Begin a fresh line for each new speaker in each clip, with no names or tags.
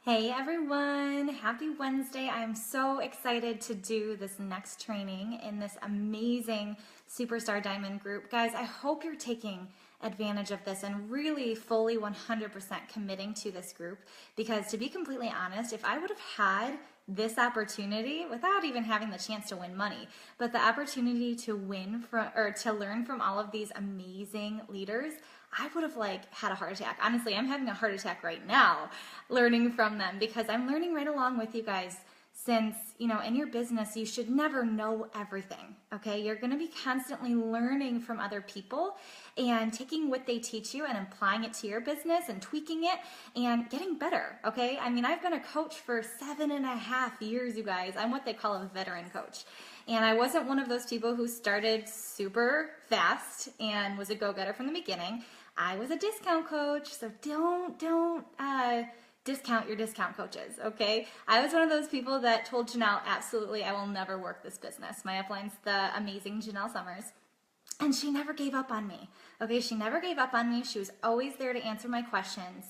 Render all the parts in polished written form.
Hey everyone, happy Wednesday. I'm so excited to do this next training in this amazing Superstar Diamond group. Guys, I hope you're taking advantage of this and really fully 100% committing to this group, because to be completely honest, if I would have had this opportunity without even having the chance to win money, but the opportunity to win from or to learn from all of these amazing leaders, I would have had a heart attack. Honestly, I'm having a heart attack right now learning from them, because I'm learning right along with you guys. Since, in your business, you should never know everything, okay? You're going to be constantly learning from other people and taking what they teach you and applying it to your business and tweaking it and getting better, okay? I mean, I've been a coach for 7.5 years, you guys. I'm what they call a veteran coach. And I wasn't one of those people who started super fast and was a go-getter from the beginning. I was a discount coach, so don't discount your discount coaches, okay? I was one of those people that told Janelle, absolutely, I will never work this business. My upline's the amazing Janelle Summers. And she never gave up on me, okay? She never gave up on me. She was always there to answer my questions.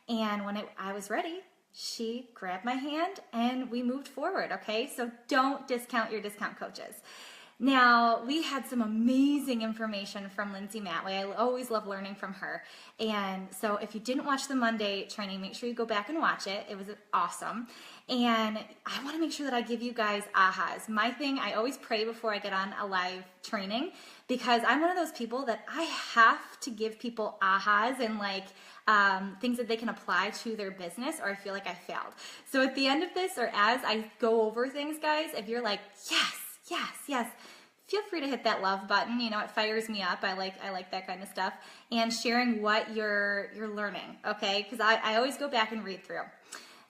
And when I was ready, she grabbed my hand and we moved forward, okay? So don't discount your discount coaches. Now, we had some amazing information from Lindsay Matway. I always love learning from her. And so if you didn't watch the Monday training, make sure you go back and watch it. It was awesome. And I want to make sure that I give you guys ahas. My thing, I always pray before I get on a live training, because I'm one of those people that I have to give people ahas and things that they can apply to their business, or I feel like I failed. So at the end of this, or as I go over things, guys, if you're like, yes, feel free to hit that love button. It fires me up. I like that kind of stuff. And sharing what you're learning, okay? Because I always go back and read through.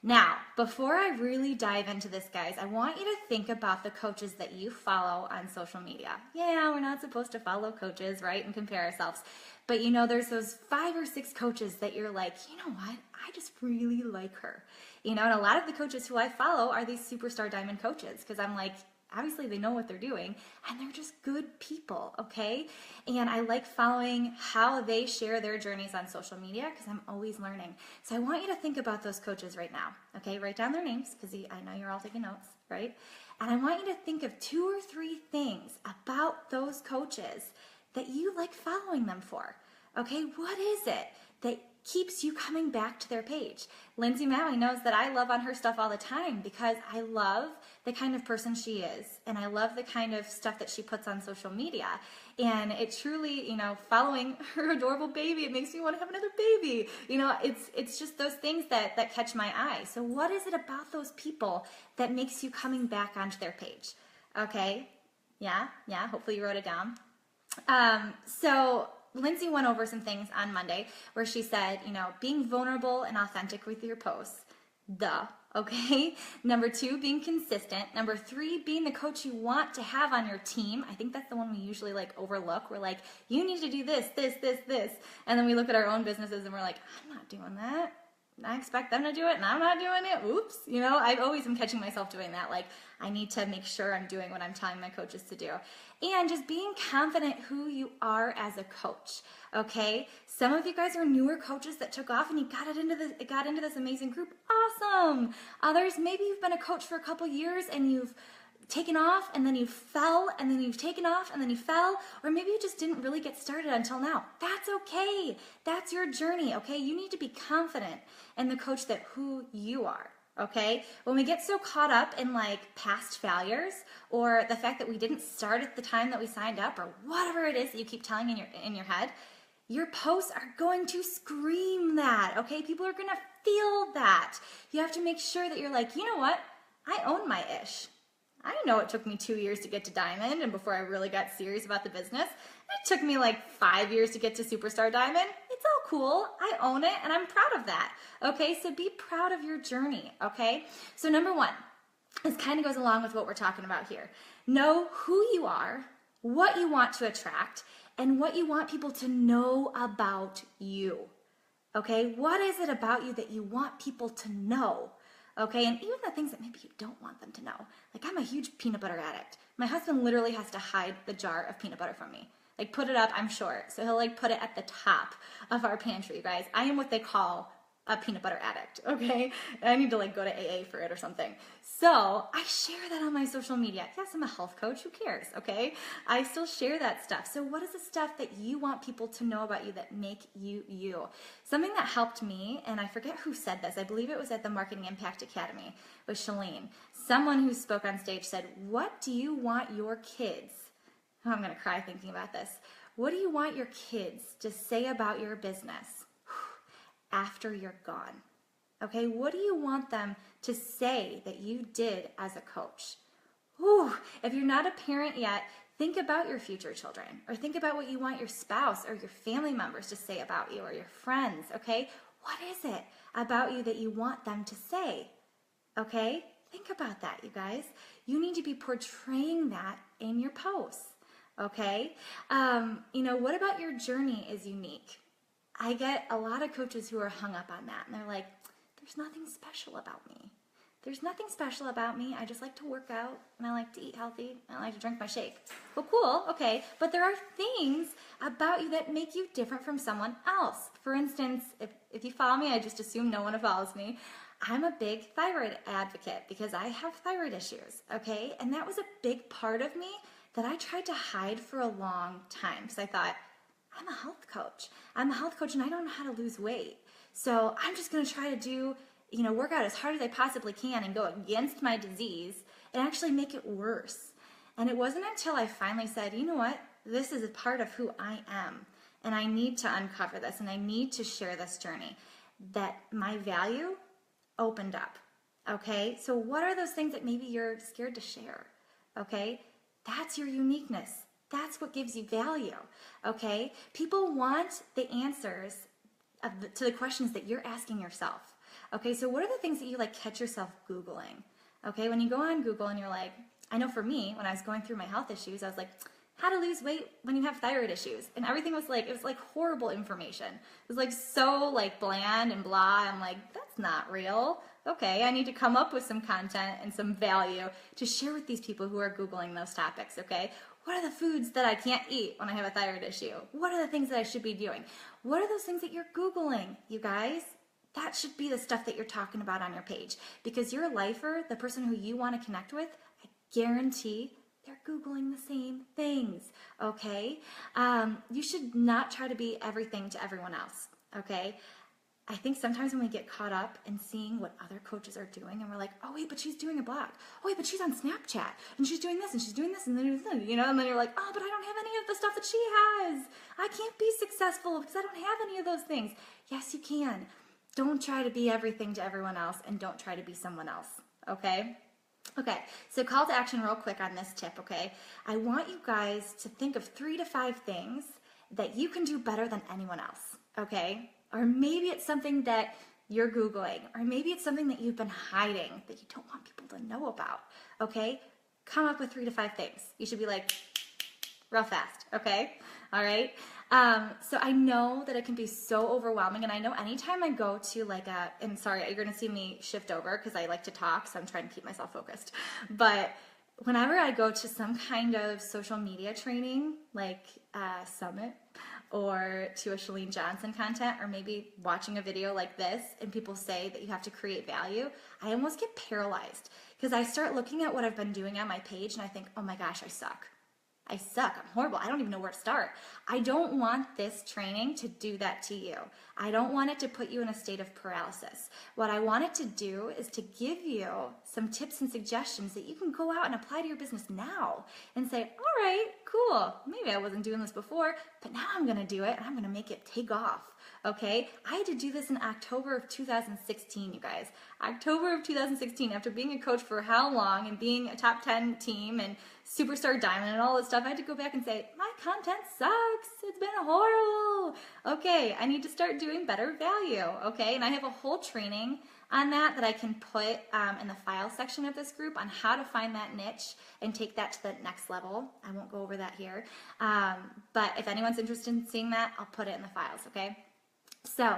Now, before I really dive into this, guys, I want you to think about the coaches that you follow on social media. Yeah, we're not supposed to follow coaches, right, and compare ourselves. But there's those 5 or 6 coaches that you're like, you know what, I just really like her. And a lot of the coaches who I follow are these Superstar Diamond coaches, because I'm like, obviously they know what they're doing and they're just good people, okay? And I like following how they share their journeys on social media, because I'm always learning. So I want you to think about those coaches right now, okay? Write down their names, because I know you're all taking notes, right? And I want you to think of 2 or 3 things about those coaches that you like following them for, okay? What is it that keeps you coming back to their page? Lindsay Matway knows that I love on her stuff all the time, because I love the kind of person she is, and I love the kind of stuff that she puts on social media. And it truly, following her adorable baby, it makes me want to have another baby. It's just those things that catch my eye. So what is it about those people that makes you coming back onto their page? Okay, yeah, hopefully you wrote it down. So Lindsay went over some things on Monday where she said, being vulnerable and authentic with your posts. Okay? Number 2, being consistent. Number 3, being the coach you want to have on your team. I think that's the one we usually overlook. We're like, you need to do this. And then we look at our own businesses and we're like, I'm not doing that. I expect them to do it and I'm not doing it. Oops. I always am catching myself doing that. I need to make sure I'm doing what I'm telling my coaches to do. And just being confident who you are as a coach. Okay? Some of you guys are newer coaches that took off and you got into this amazing group. Awesome. Others, maybe you've been a coach for a couple years and you've taken off and then you fell and then you've taken off and then you fell, or maybe you just didn't really get started until now. That's okay. That's your journey, okay? You need to be confident in the coach that who you are, okay? When we get so caught up in past failures, or the fact that we didn't start at the time that we signed up, or whatever it is that you keep telling in your head, your posts are going to scream that, okay? People are going to feel that. You have to make sure that you're like, you know what? I own my ish. I know it took me 2 years to get to Diamond, and before I really got serious about the business. It took me 5 years to get to Superstar Diamond. It's all cool. I own it, and I'm proud of that. Okay, so be proud of your journey, okay? So number 1, this kind of goes along with what we're talking about here. Know who you are, what you want to attract, and what you want people to know about you. Okay, what is it about you that you want people to know? Okay, and even the things that maybe you don't want them to know. I'm a huge peanut butter addict. My husband literally has to hide the jar of peanut butter from me. Put it up, I'm short, so he'll put it at the top of our pantry, you guys. I am what they call a peanut butter addict, okay? I need to like go to AA for it or something. So I share that on my social media. Yes, I'm a health coach, who cares, okay? I still share that stuff. So what is the stuff that you want people to know about you that make you you? Something that helped me, and I forget who said this, I believe it was at the Marketing Impact Academy with Shalene. Someone who spoke on stage said, what do you want your kids, oh, I'm gonna cry thinking about this. What do you want your kids to say about your business after you're gone? Okay, what do you want them to say that you did as a coach? Whew. If you're not a parent yet, think about your future children, or think about what you want your spouse or your family members to say about you, or your friends, okay? What is it about you that you want them to say? Okay, think about that, you guys. You need to be portraying that in your posts, okay? What about your journey is unique? I get a lot of coaches who are hung up on that, and they're like, there's nothing special about me. There's nothing special about me. I just like to work out, and I like to eat healthy, and I like to drink my shake. Well, cool, okay, but there are things about you that make you different from someone else. For instance, if you follow me, I just assume no one follows me. I'm a big thyroid advocate because I have thyroid issues, okay? And that was a big part of me that I tried to hide for a long time because I thought, I'm a health coach. I'm a health coach and I don't know how to lose weight. So I'm just going to try to do, work out as hard as I possibly can and go against my disease and actually make it worse. And it wasn't until I finally said, you know what, this is a part of who I am and I need to uncover this and I need to share this journey, that my value opened up. Okay, so what are those things that maybe you're scared to share? Okay, that's your uniqueness. That's what gives you value. Okay, people want the answers to the questions that you're asking yourself. Okay, so what are the things that you catch yourself Googling? Okay, when you go on Google and you're like, I know for me, when I was going through my health issues, I was like, how to lose weight when you have thyroid issues. And everything was it was horrible information. It was so bland and blah. I'm like, that's not real. Okay, I need to come up with some content and some value to share with these people who are Googling those topics, okay? What are the foods that I can't eat when I have a thyroid issue? What are the things that I should be doing? What are those things that you're Googling, you guys? That should be the stuff that you're talking about on your page, because your lifer, the person who you want to connect with, I guarantee they're Googling the same things, okay? You should not try to be everything to everyone else, okay? I think sometimes when we get caught up in seeing what other coaches are doing and we're like, oh wait, but she's doing a blog. Oh wait, but she's on Snapchat and she's doing this and she's doing this and then, and then you're like, oh, but I don't have any of the stuff that she has. I can't be successful because I don't have any of those things. Yes, you can. Don't try to be everything to everyone else and don't try to be someone else, okay? Okay, so call to action real quick on this tip, okay? I want you guys to think of 3 to 5 things that you can do better than anyone else, okay? Or maybe it's something that you're Googling, or maybe it's something that you've been hiding that you don't want people to know about, okay? Come up with 3 to 5 things. You should be real fast, okay? All right? So I know that it can be so overwhelming, and I know anytime I go to and sorry, you're gonna see me shift over because I like to talk, so I'm trying to keep myself focused. But whenever I go to some kind of social media training, like Summit, or to a Chalene Johnson content, or maybe watching a video like this and people say that you have to create value, I almost get paralyzed because I start looking at what I've been doing on my page and I think, oh my gosh, I suck. I suck. I'm horrible. I don't even know where to start. I don't want this training to do that to you. I don't want it to put you in a state of paralysis. What I want it to do is to give you some tips and suggestions that you can go out and apply to your business now and say, all right, cool. Maybe I wasn't doing this before, but now I'm going to do it and I'm going to make it take off. Okay? I had to do this in October of 2016, you guys. October of 2016, after being a coach for how long and being a top 10 team and Superstar Diamond and all this stuff, I had to go back and say, my content sucks. It's been horrible. Okay, I need to start doing better value. Okay, and I have a whole training on that I can put in the file section of this group on how to find that niche and take that to the next level. I won't go over that here. But if anyone's interested in seeing that, I'll put it in the files, okay? So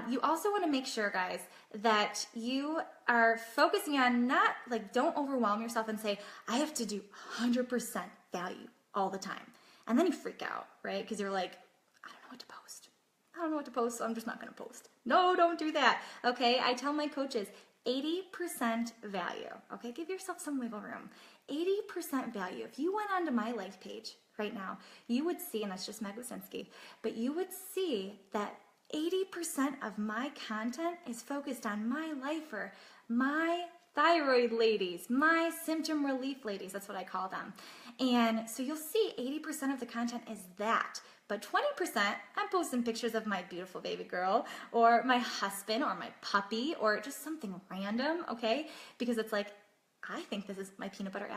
you also want to make sure, guys, that you are focusing on not don't overwhelm yourself and say, I have to do 100% value all the time. And then you freak out, right? Because you're like, I don't know what to post. I don't know what to post, so I'm just not going to post. No, don't do that. Okay, I tell my coaches 80% value. Okay, give yourself some wiggle room. 80% value. If you went onto my life page right now, you would see, and that's just Meg Wasinski, but you would see that 80% of my content is focused on my lifer, my thyroid ladies, my symptom relief ladies, that's what I call them. And so you'll see 80% of the content is that. But 20%, I'm posting pictures of my beautiful baby girl or my husband or my puppy or just something random, okay? Because it's like, I think this is my peanut butter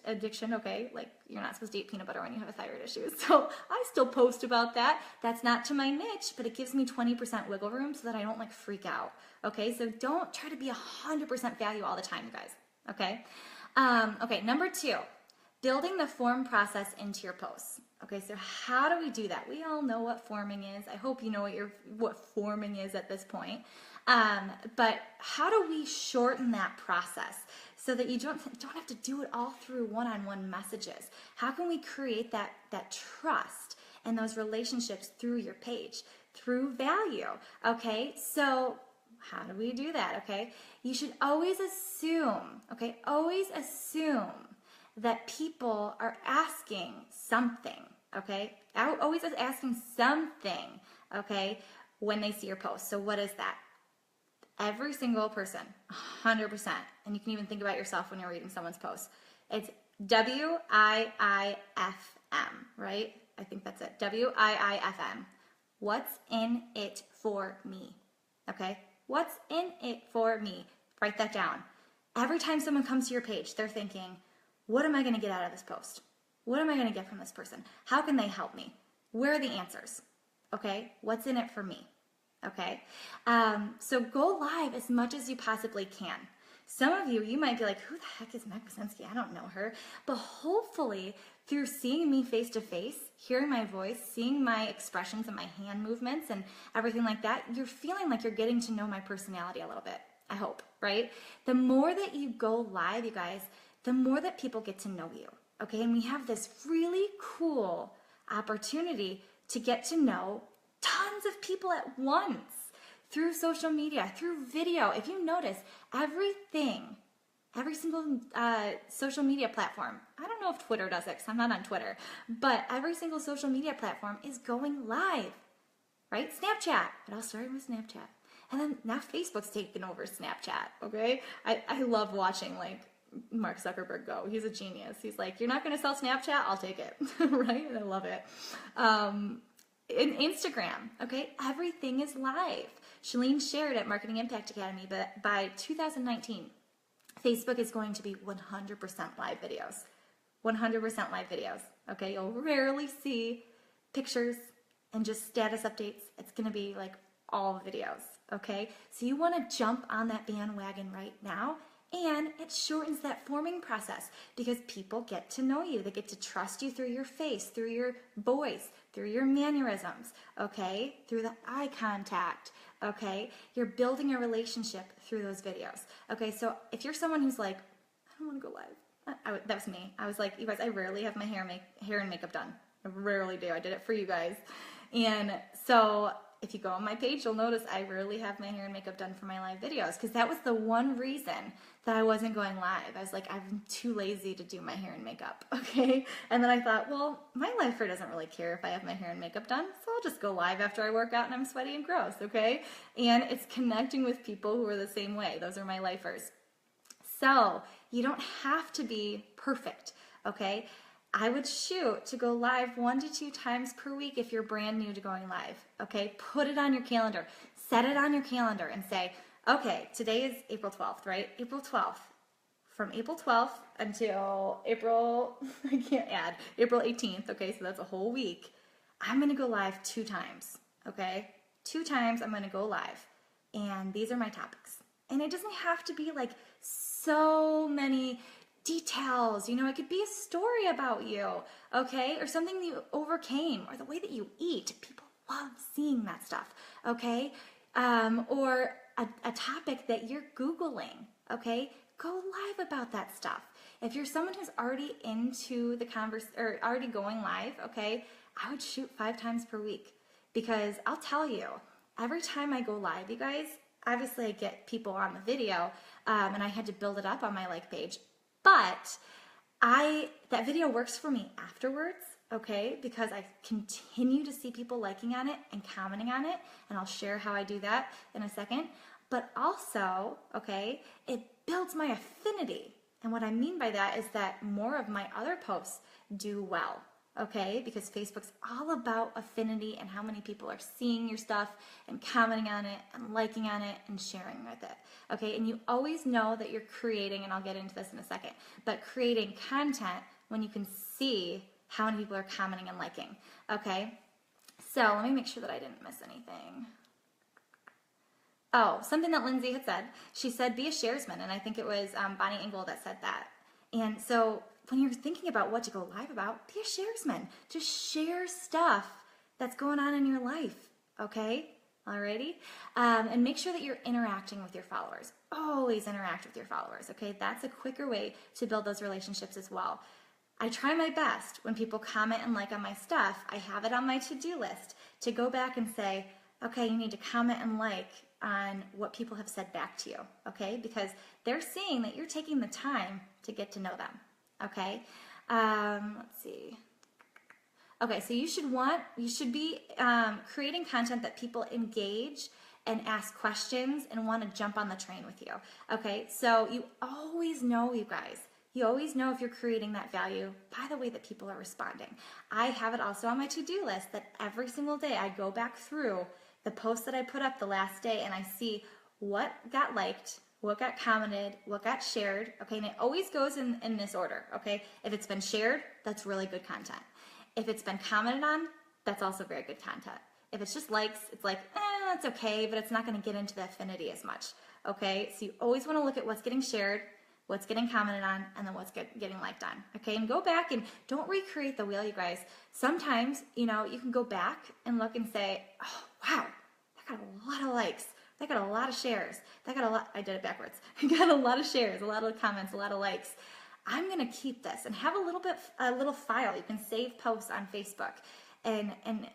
addiction, okay? Like, you're not supposed to eat peanut butter when you have a thyroid issue. So I still post about that. That's not to my niche, but it gives me 20% wiggle room so that I don't like freak out, okay? So don't try to be 100% value all the time, you guys, okay? Okay, number 2, building the form process into your posts. Okay, so how do we do that? We all know what forming is. I hope you know what forming is at this point. But how do we shorten that process so that you don't have to do it all through one-on-one messages? How can we create that trust and those relationships through your page, through value? Okay, so how do we do that? Okay, you should always assume, okay, always assume that people are asking something, okay? Always asking something, okay, when they see your post. So what is that? Every single person, 100%, and you can even think about yourself when you're reading someone's post. It's WIIFM, right? I think that's it, WIIFM. What's in it for me, okay? What's in it for me? Write that down. Every time someone comes to your page, they're thinking, what am I going to get out of this post? What am I going to get from this person? How can they help me? Where are the answers? Okay, what's in it for me? Okay, so go live as much as you possibly can. Some of you might be like, who the heck is Meg Wasinski? I don't know her. But hopefully, through seeing me face to face, hearing my voice, seeing my expressions and my hand movements and everything like that, you're feeling like you're getting to know my personality a little bit. I hope, right? The more that you go live, you guys, the more that people get to know you, okay? And we have this really cool opportunity to get to know tons of people at once through social media, through video. If you notice, every single social media platform, I don't know if Twitter does it because I'm not on Twitter, but every single social media platform is going live, right? Snapchat, it all started with Snapchat. And then now Facebook's taken over Snapchat, okay? I love watching like Mark Zuckerberg go. He's a genius. He's like, you're not going to sell Snapchat? I'll take it, right? And I love it. In Instagram, okay? Everything is live. Shalene shared at Marketing Impact Academy, but by 2019, Facebook is going to be 100% live videos. 100% live videos, okay? You'll rarely see pictures and just status updates. It's going to be like all videos, okay? So you want to jump on that bandwagon right now. And it shortens that forming process because people get to know you. They get to trust you through your face, through your voice, through your mannerisms, okay? Through the eye contact, okay? You're building a relationship through those videos, okay? So if you're someone who's like, I don't want to go live. That was me. I was like, you guys, I rarely have my hair and makeup done. I rarely do. I did it for you guys. And so if you go on my page, you'll notice I rarely have my hair and makeup done for my live videos because that was the one reason that I wasn't going live. I was like, I'm too lazy to do my hair and makeup, okay? And then I thought, well, my lifer doesn't really care if I have my hair and makeup done, so I'll just go live after I work out and I'm sweaty and gross, okay? And it's connecting with people who are the same way. Those are my lifers. So you don't have to be perfect, okay? I would shoot to go live 1 to 2 times per week if you're brand new to going live, okay? Put it on your calendar. Set it on your calendar and say, okay, today is April 12th, right? April 12th. From April 12th until April 18th, okay? So that's a whole week. I'm going to go live 2 times, okay? 2 times I'm going to go live. And these are my topics. And it doesn't have to be like so many details, it could be a story about you, okay, or something that you overcame, or the way that you eat. People love seeing that stuff, okay, or a topic that you're Googling, okay, go live about that stuff. If you're someone who's already into the or already going live, okay, I would shoot 5 times per week because I'll tell you, every time I go live, you guys, obviously I get people on the video, and I had to build it up on my like page, but that video works for me afterwards, okay, because I continue to see people liking on it and commenting on it, and I'll share how I do that in a second. But also, okay, it builds my affinity. And what I mean by that is that more of my other posts do well, okay? Because Facebook's all about affinity and how many people are seeing your stuff and commenting on it and liking on it and sharing with it, okay? And you always know that you're creating, and I'll get into this in a second, but creating content when you can see how many people are commenting and liking, okay? So let me make sure that I didn't miss anything. Oh, something that Lindsay had said. She said, be a sharesman, and I think it was Bonnie Engel that said that. And so when you're thinking about what to go live about, be a sharesman. Just share stuff that's going on in your life, okay? Alrighty? And make sure that you're interacting with your followers. Always interact with your followers, okay? That's a quicker way to build those relationships as well. I try my best when people comment and like on my stuff. I have it on my to-do list to go back and say, okay, you need to comment and like on what people have said back to you, okay? Because they're seeing that you're taking the time to get to know them, okay? Let's see. Okay, so you should be creating content that people engage and ask questions and want to jump on the train with you, okay? So you always know, you guys, you always know if you're creating that value by the way that people are responding. I have it also on my to-do list that every single day I go back through the posts that I put up the last day and I see what got liked, what got commented, what got shared, okay? And it always goes in this order, okay? If it's been shared, that's really good content. If it's been commented on, that's also very good content. If it's just likes, it's like, it's okay, but it's not gonna get into the affinity as much, okay? So you always wanna look at what's getting shared, what's getting commented on, and then what's getting liked on, okay? And go back and don't recreate the wheel, you guys. Sometimes, you can go back and look and say, oh, wow, that got a lot of likes. That got a lot of shares. That got a lot, I did it backwards. I got a lot of shares, a lot of comments, a lot of likes. I'm gonna keep this and have a little file. You can save posts on Facebook and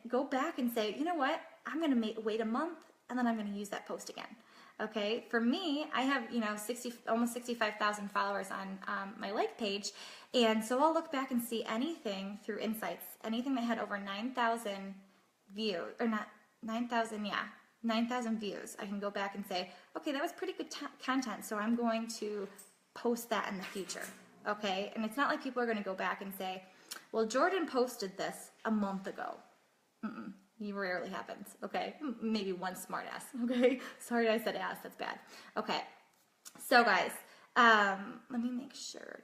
go back and say, you know what? I'm gonna wait a month and then I'm gonna use that post again. Okay, for me, I have almost 65,000 followers on my like page, and so I'll look back and see anything through Insights, anything that had over 9,000 views, or not 9,000, 9,000 views. I can go back and say, okay, that was pretty good content, so I'm going to post that in the future. Okay, and it's not like people are going to go back and say, well, Jordan posted this a month ago. It rarely happens, okay? Maybe one smart ass, okay? Sorry I said ass, that's bad. Okay, so guys, let me make sure.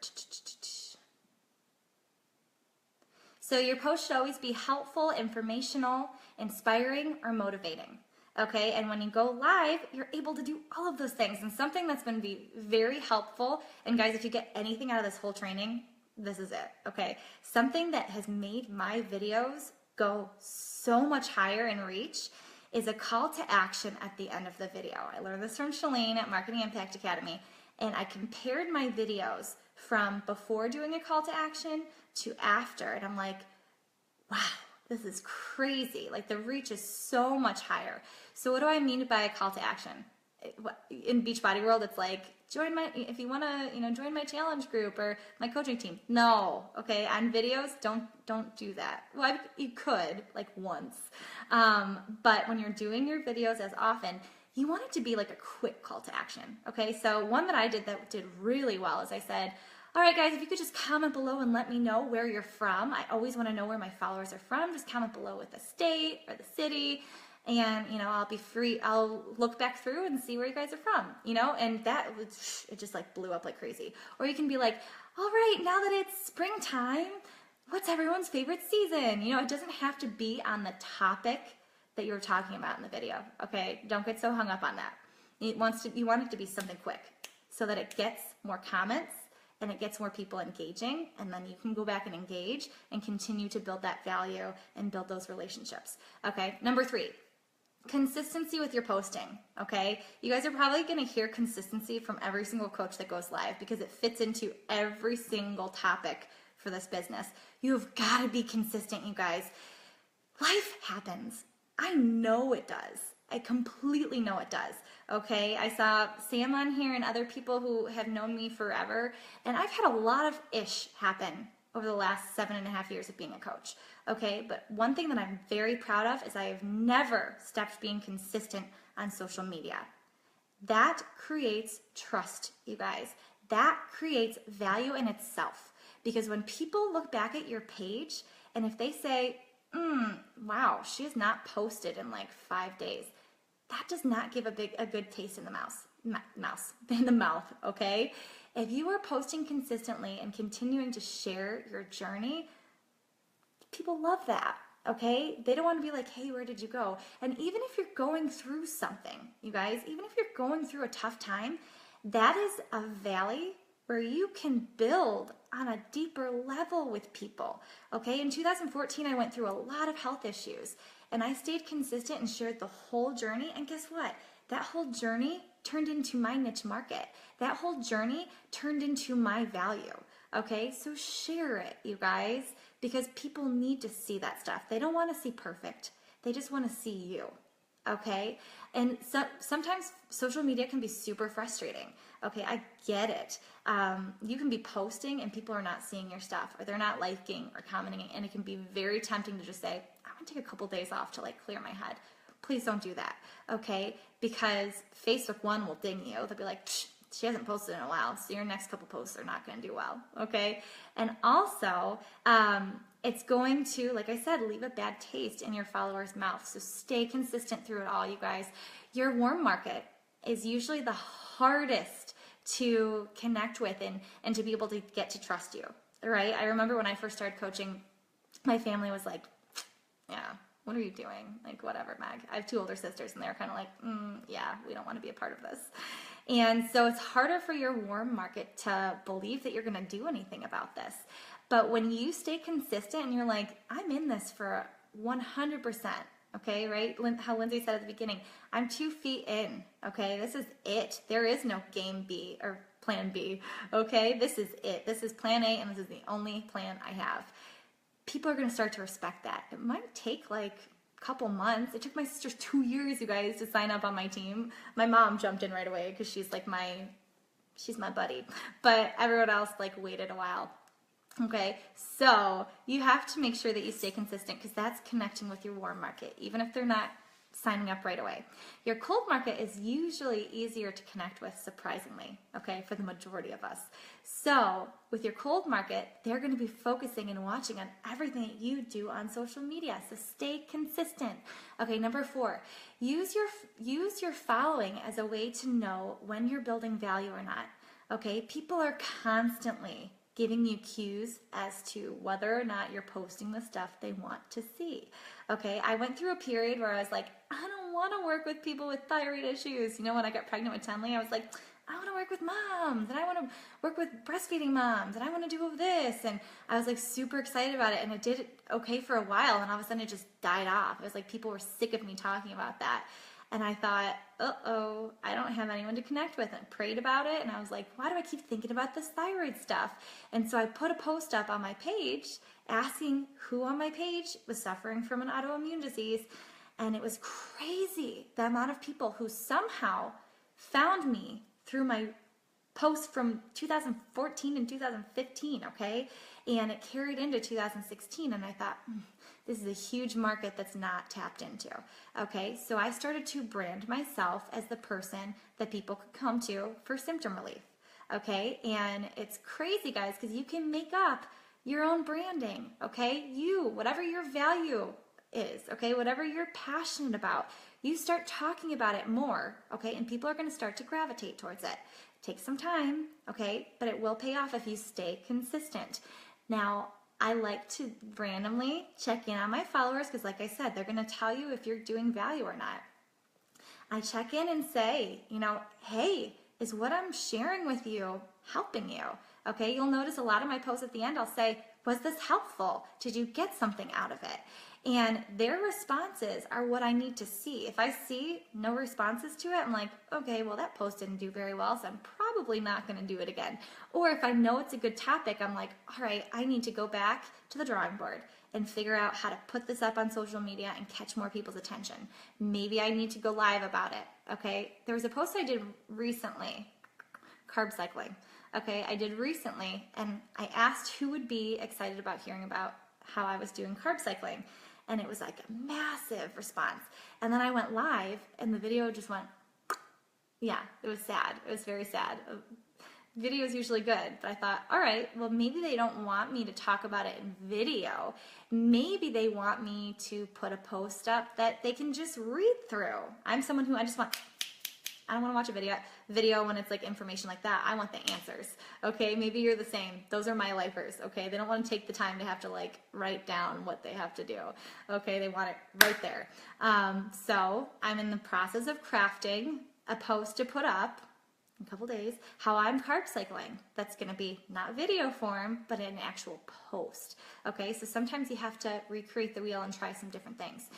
So your post should always be helpful, informational, inspiring, or motivating, okay? And when you go live, you're able to do all of those things. And something that's going to be very helpful, and guys, if you get anything out of this whole training, this is it, okay? Something that has made my videos go so much higher in reach is a call to action at the end of the video. I learned this from Shalene at Marketing Impact Academy, and I compared my videos from before doing a call to action to after, and I'm like, wow, this is crazy. Like, the reach is so much higher. So what do I mean by a call to action? In Beachbody world, it's like, if you want to, join my challenge group or my coaching team. No, okay, on videos, don't do that. Well, you could, like, once. But when you're doing your videos as often, you want it to be like a quick call to action, okay? So one that I did that did really well is I said, all right, guys, if you could just comment below and let me know where you're from. I always want to know where my followers are from. Just comment below with the state or the city. And, I'll be free. I'll look back through and see where you guys are from, and it just like blew up like crazy. Or you can be like, all right, now that it's springtime, what's everyone's favorite season? It doesn't have to be on the topic that you're talking about in the video, okay? Don't get so hung up on that. You want it to be something quick so that it gets more comments and it gets more people engaging, and then you can go back and engage and continue to build that value and build those relationships, okay? Number 3. Consistency with your posting, okay? You guys are probably going to hear consistency from every single coach that goes live because it fits into every single topic for this business. You've got to be consistent, you guys. Life happens. I know it does. I completely know it does. Okay, I saw Sam on here and other people who have known me forever, and I've had a lot of ish happen over the last 7.5 years of being a coach. Okay, but one thing that I'm very proud of is I have never stopped being consistent on social media. That creates trust, you guys. That creates value in itself. Because when people look back at your page, and if they say, wow, she has not posted in like 5 days, that does not give a good taste in the mouth, okay? If you are posting consistently and continuing to share your journey, people love that, okay? They don't want to be like, hey, where did you go? And even if you're going through something, you guys, even if you're going through a tough time, that is a valley where you can build on a deeper level with people, okay? In 2014, I went through a lot of health issues, and I stayed consistent and shared the whole journey, and guess what? That whole journey turned into my niche market. That whole journey turned into my value, okay? So share it, you guys, because people need to see that stuff. They don't want to see perfect. They just want to see you, okay? And sometimes social media can be super frustrating. Okay, I get it. You can be posting and people are not seeing your stuff, or they're not liking or commenting, and it can be very tempting to just say, I want to take a couple days off to like clear my head. Please don't do that, okay? Because Facebook, one, will ding you. They'll be like, she hasn't posted in a while, so your next couple posts are not going to do well, okay? And also, it's going to, like I said, leave a bad taste in your followers' mouth. So stay consistent through it all, you guys. Your warm market is usually the hardest to connect with and to be able to get to trust you, right? I remember when I first started coaching, my family was like, yeah, what are you doing? Like, whatever, Meg. I have 2 older sisters, and they're kind of like, yeah, we don't want to be a part of this. And so it's harder for your warm market to believe that you're going to do anything about this. But when you stay consistent and you're like, I'm in this for 100%, okay, right? How Lindsay said at the beginning, I'm 2 feet in, okay? This is it. There is no game B or plan B, okay? This is it. This is plan A, and this is the only plan I have. People are going to start to respect that. It might take like a couple months. It took my sisters 2 years, you guys, to sign up on my team. My mom jumped in right away because she's like she's my buddy. But everyone else like waited a while. Okay, so you have to make sure that you stay consistent, because that's connecting with your warm market, even if they're not signing up right away. Your cold market is usually easier to connect with, surprisingly, okay, for the majority of us. So with your cold market, they're going to be focusing and watching on everything that you do on social media. So stay consistent. Okay, number 4, use your following as a way to know when you're building value or not. Okay, people are constantly giving you cues as to whether or not you're posting the stuff they want to see. Okay, I went through a period where I was like, I don't want to work with people with thyroid issues. You know, when I got pregnant with Tenley, I was like, I want to work with moms, and I want to work with breastfeeding moms, and I want to do this. And I was like super excited about it, and it did okay for a while, and all of a sudden it just died off. It was like people were sick of me talking about that. And I thought, uh-oh, I don't have anyone to connect with. And I prayed about it, and I was like, why do I keep thinking about this thyroid stuff? And so I put a post up on my page asking who on my page was suffering from an autoimmune disease. And it was crazy, the amount of people who somehow found me through my post from 2014 and 2015, okay? And it carried into 2016, and I thought, this is a huge market that's not tapped into, okay? So I started to brand myself as the person that people could come to for symptom relief, okay? And it's crazy, guys, because you can make up your own branding, okay? Whatever your value is, okay? Whatever you're passionate about, you start talking about it more, okay? And people are going to start to gravitate towards it. It takes some time, okay? But it will pay off if you stay consistent. Now, I like to randomly check in on my followers because, like I said, they're going to tell you if you're doing value or not. I check in and say, hey, is what I'm sharing with you helping you? Okay, you'll notice a lot of my posts at the end, I'll say, was this helpful? Did you get something out of it? And their responses are what I need to see. If I see no responses to it, I'm like, okay, well, that post didn't do very well, so I'm probably probably not going to do it again. Or if I know it's a good topic, I'm like, all right, I need to go back to the drawing board and figure out how to put this up on social media and catch more people's attention. Maybe I need to go live about it, okay? There was a post I did recently, carb cycling, okay? I did recently, and I asked who would be excited about hearing about how I was doing carb cycling, and it was like a massive response. And then I went live, and the video just went, yeah, it was sad. It was very sad. Video is usually good, but I thought, all right, well, maybe they don't want me to talk about it in video. Maybe they want me to put a post up that they can just read through. I'm someone who I don't want to watch a video when it's like information like that. I want the answers, okay? Maybe you're the same. Those are my lifers, okay? They don't want to take the time to have to like write down what they have to do, okay? They want it right there. So I'm in the process of crafting a post to put up in a couple days, how I'm carb cycling. That's going to be not video form, but an actual post. Okay, so sometimes you have to recreate the wheel and try some different things.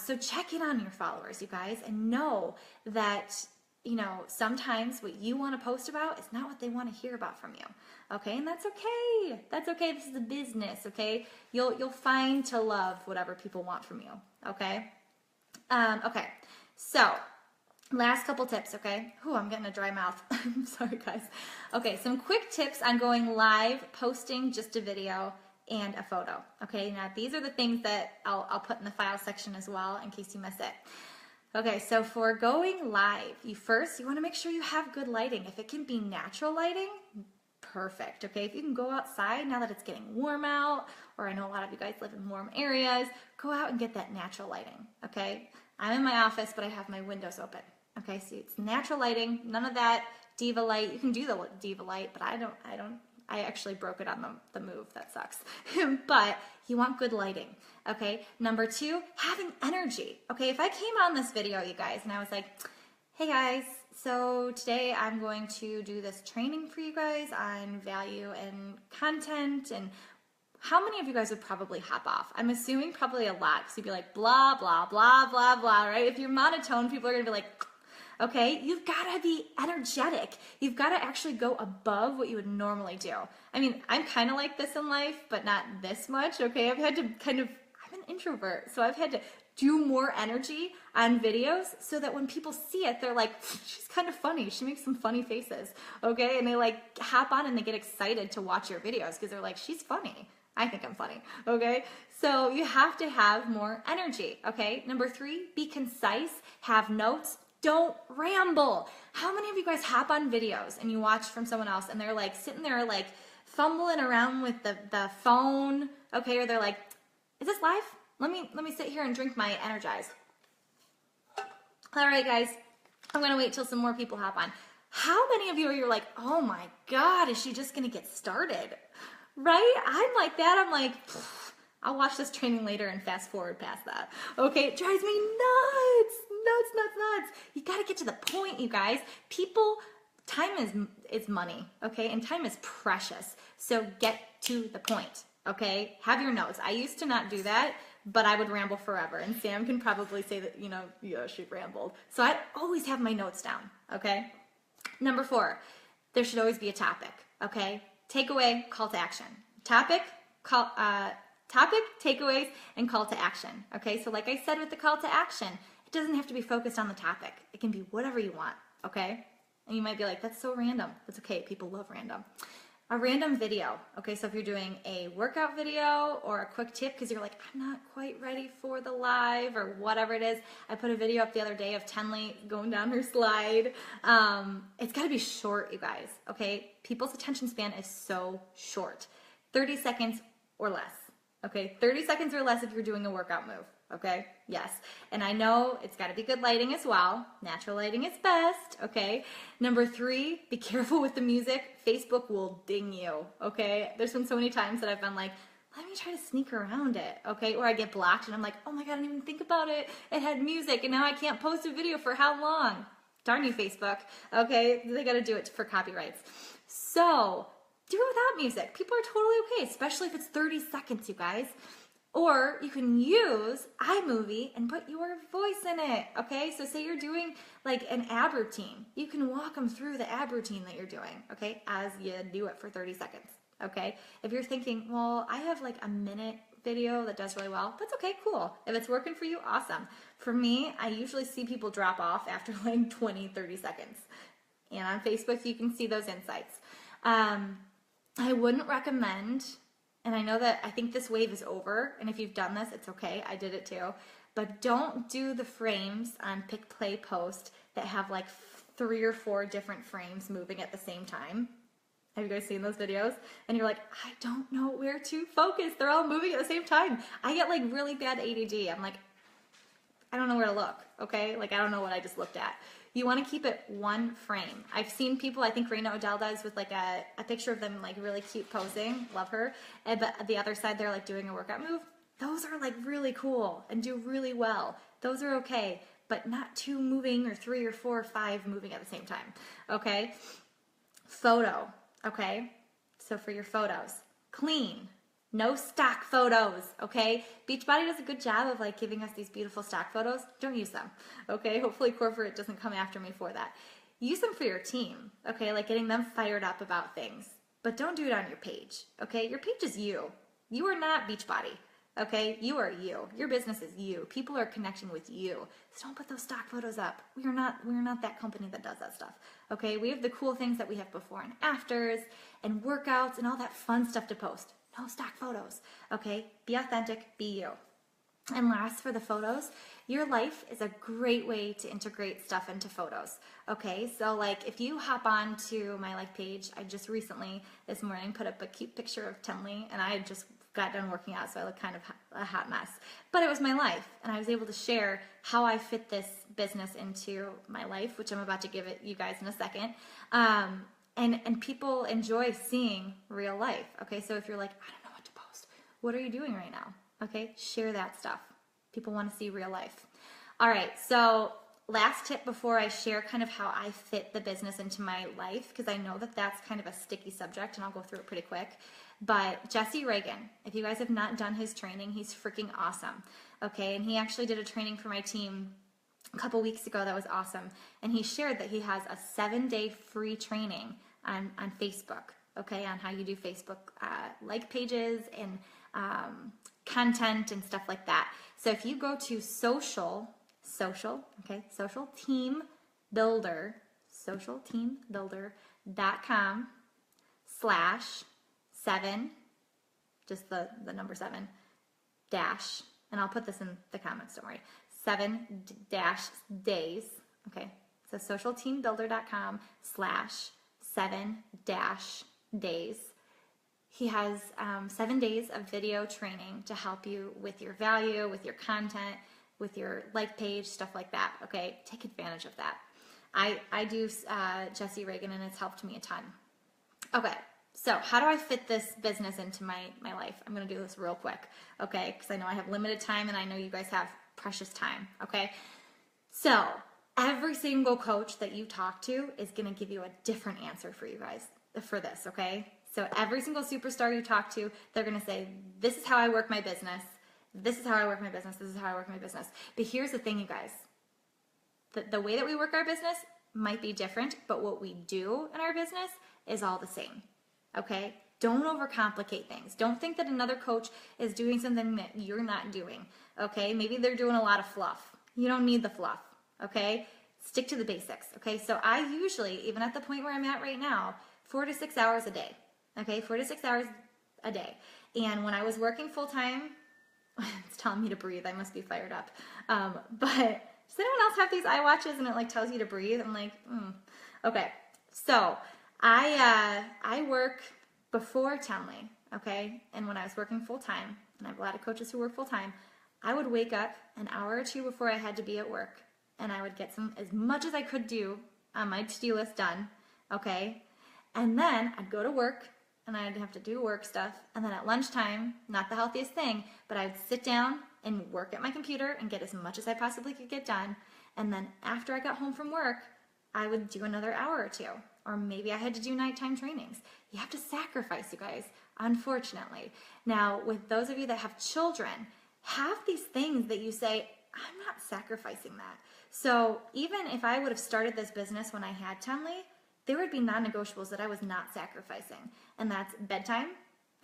So check in on your followers, you guys, and know that, you know, sometimes what you want to post about is not what they want to hear about from you. Okay, and that's okay. That's okay. This is a business. Okay, you'll find to love whatever people want from you. Okay. Okay. So. Last couple tips, okay? Ooh, I'm getting a dry mouth. I'm sorry, guys. Okay, some quick tips on going live, posting just a video and a photo, okay? Now, these are the things that I'll put in the file section as well in case you miss it. Okay, so for going live, you want to make sure you have good lighting. If it can be natural lighting, perfect, okay? If you can go outside now that it's getting warm out, or I know a lot of you guys live in warm areas, go out and get that natural lighting, okay? I'm in my office, but I have my windows open. Okay, so it's natural lighting, none of that diva light. You can do the diva light, but I actually broke it on the move. That sucks. But you want good lighting, okay? Number 2, having energy. Okay, if I came on this video, you guys, and I was like, hey guys, so today I'm going to do this training for you guys on value and content, and how many of you guys would probably hop off? I'm assuming probably a lot, because you'd be like, blah, blah, blah, blah, blah, right? If you're monotone, people are going to be like, okay, you've got to be energetic. You've got to actually go above what you would normally do. I mean, I'm kind of like this in life, but not this much, okay? I'm an introvert, so I've had to do more energy on videos so that when people see it, they're like, she's kind of funny. She makes some funny faces, okay? And they like hop on and they get excited to watch your videos because they're like, she's funny. I think I'm funny, okay? So you have to have more energy, okay? Number 3, be concise, have notes, don't ramble. How many of you guys hop on videos and you watch from someone else and they're like sitting there like fumbling around with the phone, okay? Or they're like, is this live? Let me sit here and drink my Energize. All right, guys, I'm gonna wait till some more people hop on. How many of you are like, oh my God, is she just gonna get started? Right? I'm like that. I'm like, I'll watch this training later and fast forward past that. Okay, it drives me nuts. You gotta get to the point, you guys. Time is money, okay? And time is precious. So get to the point, okay? Have your notes. I used to not do that, but I would ramble forever. And Sam can probably say that, yeah, she rambled. So I'd always have my notes down, okay? Number 4, there should always be a topic, okay? Takeaway, call to action. Topic, takeaways, and call to action, okay? So like I said with the call to action, it doesn't have to be focused on the topic. It can be whatever you want, okay? And you might be like, that's so random. That's okay, people love random. A random video, okay? So if you're doing a workout video or a quick tip because you're like, I'm not quite ready for the live or whatever it is. I put a video up the other day of Tenley going down her slide. It's gotta be short, you guys, okay? People's attention span is so short. 30 seconds or less, okay? 30 seconds or less if you're doing a workout move. Okay, yes. And I know it's got to be good lighting as well. Natural lighting is best, okay? Number 3, be careful with the music. Facebook will ding you, okay? There's been so many times that I've been like, let me try to sneak around it, okay? Or I get blocked and I'm like, oh my God, I didn't even think about it. It had music and now I can't post a video for how long? Darn you, Facebook, okay? They got to do it for copyrights. So do it without music. People are totally okay, especially if it's 30 seconds, you guys. Or you can use iMovie and put your voice in it, okay? So say you're doing like an ab routine. You can walk them through the ab routine that you're doing, okay? As you do it for 30 seconds, okay? If you're thinking, well, I have like a minute video that does really well, that's okay, cool. If it's working for you, awesome. For me, I usually see people drop off after like 20, 30 seconds. And on Facebook, you can see those insights. I wouldn't recommend, and I know that I think this wave is over, and if you've done this, it's okay. I did it too. But don't do the frames on Pick, Play, Post that have like 3 or 4 different frames moving at the same time. Have you guys seen those videos? And you're like, I don't know where to focus. They're all moving at the same time. I get like really bad ADD. I'm like, I don't know where to look, okay? Like, I don't know what I just looked at. You want to keep it one frame. I've seen people, I think Raina Odell does, with like a picture of them like really cute posing. Love her. But the other side, they're like doing a workout move. Those are like really cool and do really well. Those are okay, but not 2 moving or 3 or 4 or 5 moving at the same time, okay? Photo, okay? So for your photos, clean. No stock photos, okay? Beachbody does a good job of like giving us these beautiful stock photos. Don't use them, okay? Hopefully corporate doesn't come after me for that. Use them for your team, okay? Like getting them fired up about things. But don't do it on your page, okay? Your page is you. You are not Beachbody, okay? You are you. Your business is you. People are connecting with you. So don't put those stock photos up. We're not that company that does that stuff, okay? We have the cool things that we have before and afters and workouts and all that fun stuff to post. No stock photos, okay? Be authentic, be you. And last, for the photos, your life is a great way to integrate stuff into photos, okay? So like if you hop on to my like page, I just recently this morning put up a cute picture of Tenley, and I had just got done working out, so I look kind of a hot mess. But it was my life, and I was able to share how I fit this business into my life, which I'm about to give it you guys in a second. And people enjoy seeing real life, okay? So if you're like, I don't know what to post, what are you doing right now? Okay, share that stuff. People want to see real life. All right, so last tip before I share kind of how I fit the business into my life, because I know that that's kind of a sticky subject, and I'll go through it pretty quick. But Jesse Reagan, if you guys have not done his training, he's freaking awesome, okay? And he actually did a training for my team a couple weeks ago that was awesome, and he shared that he has a 7-day free training on Facebook, okay, on how you do Facebook like pages and content and stuff like that. So if you go to social teambuilder.com/7, just the number 7 dash, and'll put this in the comments, don't worry, 7-days, okay, so socialteambuilder.com/7-days. He has 7 days of video training to help you with your value, with your content, with your like page, stuff like that, okay? Take advantage of that. I do Jesse Reagan, and it's helped me a ton. Okay, so how do I fit this business into my life? I'm going to do this real quick, okay? Because I know I have limited time, and I know you guys have precious time, okay? So every single coach that you talk to is going to give you a different answer for you guys for this, okay? So every single superstar you talk to, they're going to say, this is how I work my business. This is how I work my business. This is how I work my business. But here's the thing, you guys. The way that we work our business might be different, but what we do in our business is all the same, okay? Don't overcomplicate things. Don't think that another coach is doing something that you're not doing, okay? Maybe they're doing a lot of fluff. You don't need the fluff, okay? Stick to the basics, okay? So I usually, even at the point where I'm at right now, 4 to 6 hours a day, okay? 4 to 6 hours a day. And when I was working full-time, it's telling me to breathe. I must be fired up. But does anyone else have these iWatches and it like tells you to breathe? I'm like, Okay. So I work before Tenley, okay? And when I was working full-time, and I have a lot of coaches who work full-time, I would wake up an hour or two before I had to be at work, and I would get as much as I could do on my to-do list done, okay? And then I'd go to work, and I'd have to do work stuff, and then at lunchtime, not the healthiest thing, but I'd sit down and work at my computer and get as much as I possibly could get done, and then after I got home from work, I would do another hour or two, or maybe I had to do nighttime trainings. You have to sacrifice, you guys. unfortunately. Now, with those of you that have children, have these things that you say, I'm not sacrificing that. So even if I would have started this business when I had Tenley, there would be non-negotiables that I was not sacrificing. And that's bedtime,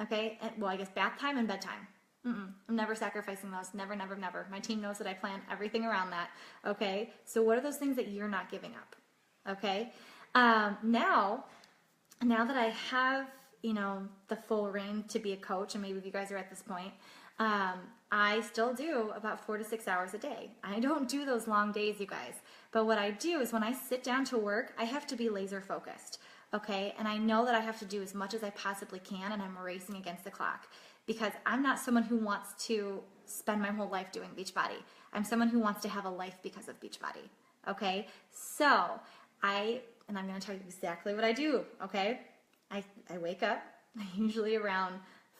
okay? Well, I guess bath time and bedtime. I'm never sacrificing those. Never, never, never. My team knows that I plan everything around that, okay? So what are those things that you're not giving up, okay? Now that I have, the full reign to be a coach, and maybe if you guys are at this point, I still do about 4 to 6 hours a day. I don't do those long days, you guys. But what I do is when I sit down to work, I have to be laser focused, okay? And I know that I have to do as much as I possibly can, and I'm racing against the clock because I'm not someone who wants to spend my whole life doing Beachbody. I'm someone who wants to have a life because of Beachbody, okay? So I'm going to tell you exactly what I do, okay? I wake up usually around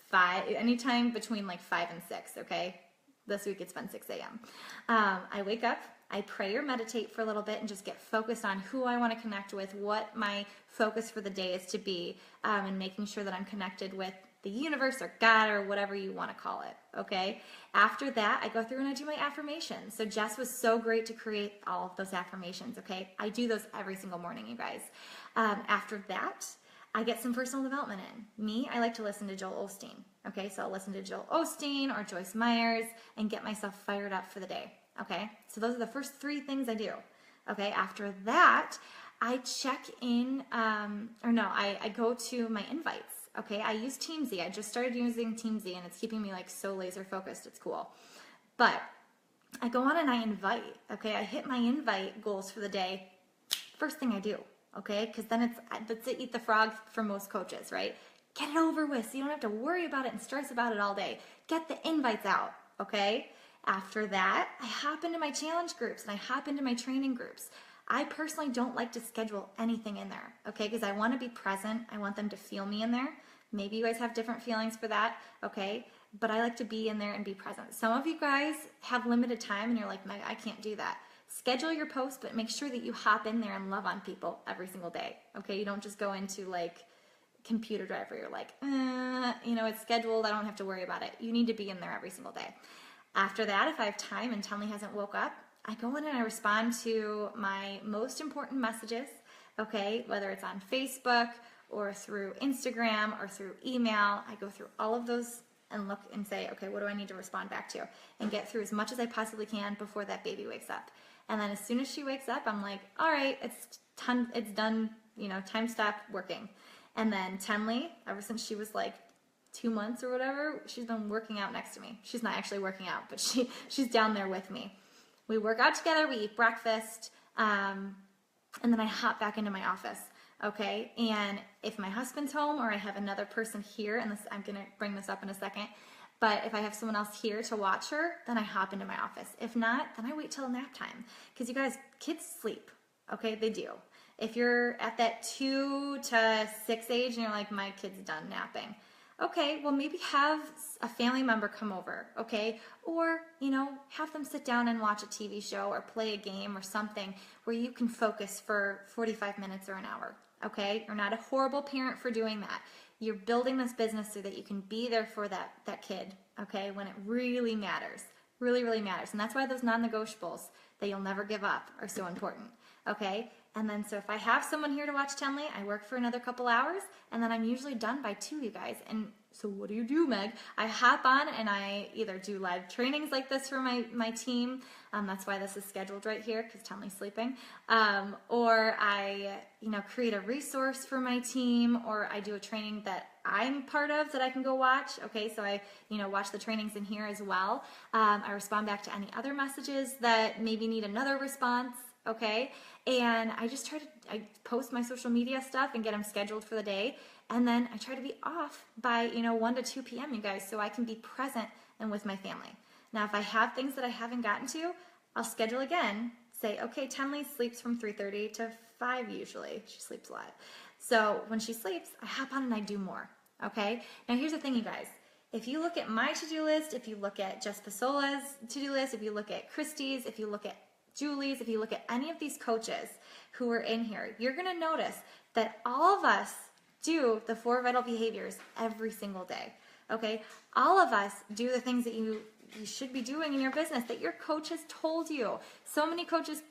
5, anytime between like 5 and 6, okay? This week it's been 6 a.m. I wake up, I pray or meditate for a little bit and just get focused on who I want to connect with, what my focus for the day is to be, and making sure that I'm connected with the universe or God or whatever you want to call it, okay? After that, I go through and I do my affirmations. So Jess was so great to create all of those affirmations, okay? I do those every single morning, you guys. After that, I get some personal development in. Me, I like to listen to Joel Osteen, okay? So I'll listen to Joel Osteen or Joyce Myers and get myself fired up for the day, okay? So those are the first 3 things I do, okay? After that, I check in, I go to my invites. Okay, I use Teamsy. I just started using Teamsy and it's keeping me like so laser focused. It's cool. But I go on and I invite, okay? I hit my invite goals for the day. First thing I do, okay? Because then that's it, eat the frog for most coaches, right? Get it over with so you don't have to worry about it and stress about it all day. Get the invites out, okay? After that, I hop into my challenge groups and I hop into my training groups. I personally don't like to schedule anything in there, okay? Because I want to be present. I want them to feel me in there. Maybe you guys have different feelings for that, okay? But I like to be in there and be present. Some of you guys have limited time and you're like, Meg, I can't do that. Schedule your posts, but make sure that you hop in there and love on people every single day, okay? You don't just go into like computer drive where you're like, it's scheduled. I don't have to worry about it. You need to be in there every single day. After that, if I have time and Tenley hasn't woke up, I go in and I respond to my most important messages, okay? Whether it's on Facebook or through Instagram or through email, I go through all of those and look and say, okay, what do I need to respond back to? And get through as much as I possibly can before that baby wakes up. And then as soon as she wakes up, I'm like, all right, it's done, time stop working. And then Tenley, ever since she was like 2 months or whatever, she's been working out next to me. She's not actually working out, but she's down there with me. We work out together, we eat breakfast, and then I hop back into my office, okay? And if my husband's home or I have another person here, and I'm going to bring this up in a second, but if I have someone else here to watch her, then I hop into my office. If not, then I wait till nap time. Because you guys, kids sleep, okay? They do. If you're at that 2 to 6 age and you're like, my kid's done napping, okay, well maybe have a family member come over, okay? Or, have them sit down and watch a TV show or play a game or something where you can focus for 45 minutes or an hour, okay? You're not a horrible parent for doing that. You're building this business so that you can be there for that kid, okay? When it really matters, really, really matters. And that's why those non-negotiables that you'll never give up are so important, okay? And then so if I have someone here to watch Tenley, I work for another couple hours, and then I'm usually done by 2, you guys. And so what do you do, Meg? I hop on and I either do live trainings like this for my team. That's why this is scheduled right here, because Tenley's sleeping. Or I, create a resource for my team, or I do a training that I'm part of that I can go watch. Okay, so I, watch the trainings in here as well. I respond back to any other messages that maybe need another response. Okay, and I post my social media stuff and get them scheduled for the day, and then I try to be off by 1 to 2 p.m. you guys, so I can be present and with my family. Now, if I have things that I haven't gotten to, I'll schedule again. Say, okay, Tenley sleeps from 3:30 to 5 usually. She sleeps a lot. So when she sleeps, I hop on and I do more. Okay. Now here's the thing, you guys. If you look at my to-do list, if you look at Jess Pasola's to-do list, if you look at Christy's, if you look at Julie's, if you look at any of these coaches who are in here, you're going to notice that all of us do the 4 vital behaviors every single day. Okay? All of us do the things that you should be doing in your business that your coach has told you. Some coaches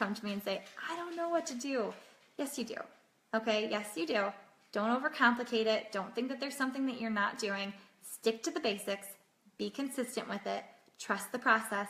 come to me and say, I don't know what to do. Yes, you do. Okay? Yes, you do. Don't overcomplicate it. Don't think that there's something that you're not doing. Stick to the basics. Be consistent with it. Trust the process.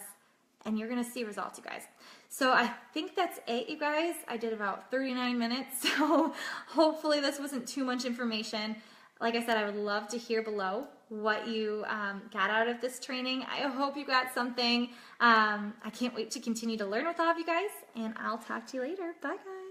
And you're going to see results, you guys. So I think that's it, you guys. I did about 39 minutes. So hopefully this wasn't too much information. Like I said, I would love to hear below what you got out of this training. I hope you got something. I can't wait to continue to learn with all of you guys. And I'll talk to you later. Bye, guys.